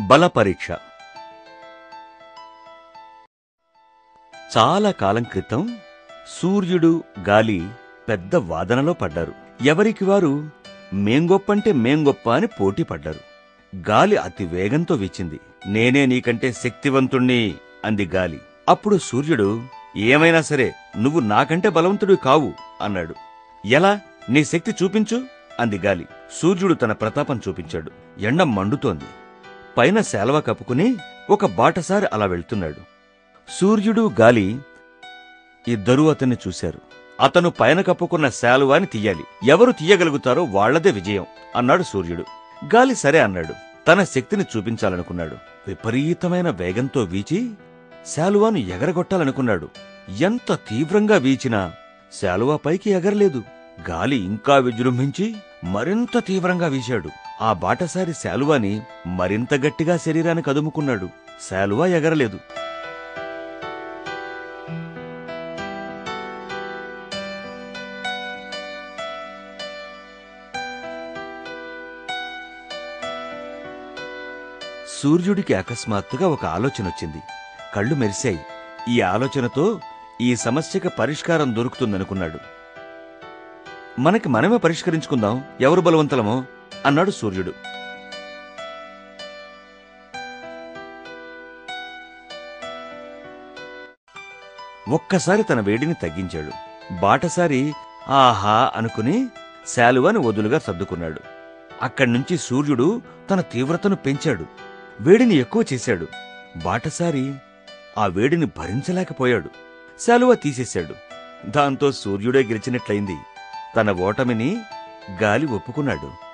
బల పరీక్ష. చాలా కాలం క్రితం సూర్యుడు, గాలి పెద్ద వాదనలో పడ్డారు. ఎవరికి వారు మేం గొప్పంటే మేం గొప్ప అని పోటీ పడ్డారు. గాలి అతి వేగంతో వీచింది. నేనే నీకంటే శక్తివంతుణ్ణి అంది గాలి. అప్పుడు సూర్యుడు, ఏమైనా సరే నువ్వు నాకంటే బలవంతుడు కావు అన్నాడు. ఎలా? నీ శక్తి చూపించు అంది గాలి. సూర్యుడు తన ప్రతాపం చూపించాడు. ఎండ మండుతోంది. పైన శాలువ కప్పుకుని ఒక బాటసారి అలా వెళ్తున్నాడు. సూర్యుడు, గాలి ఇద్దరూ అతన్ని చూశారు. అతను పైన కప్పుకున్న శాలువాని తీయాలి. ఎవరు తీయగలుగుతారో వాళ్లదే విజయం అన్నాడు సూర్యుడు. గాలి సరే అన్నాడు. తన శక్తిని చూపించాలనుకున్నాడు. విపరీతమైన వేగంతో వీచి శాలువాను ఎగరగొట్టాలనుకున్నాడు. ఎంత తీవ్రంగా వీచినా శాలువా పైకి ఎగరలేదు. గాలి ఇంకా విజృంభించి మరింత తీవ్రంగా వీశాడు. ఆ బాటసారి శాలువాని మరింత గట్టిగా శరీరానికి అదుముకున్నాడు. శాలువా ఎగరలేదు. సూర్యుడికి అకస్మాత్తుగా ఒక ఆలోచనొచ్చింది. కళ్ళు మెరిశాయి. ఈ ఆలోచనతో ఈ సమస్యకి పరిష్కారం దొరుకుతుందనుకున్నాడు. మనకి మనమే పరిష్కరించుకుందాం, ఎవరు బలవంతులమో అన్నాడు సూర్యుడు. ఒక్కసారి తన వేడిని తగ్గించాడు. బాటసారి ఆహా అనుకుని శాలువాని వదులుగా సర్దుకున్నాడు. అక్కడ్నుంచి సూర్యుడు తన తీవ్రతను పెంచాడు. వేడిని ఎక్కువ చేశాడు. బాటసారి ఆ వేడిని భరించలేకపోయాడు. శాలువా తీసేశాడు. దాంతో సూర్యుడే గెలిచినట్లయింది. తన ఓటమిని గాలి ఒప్పుకున్నాడు.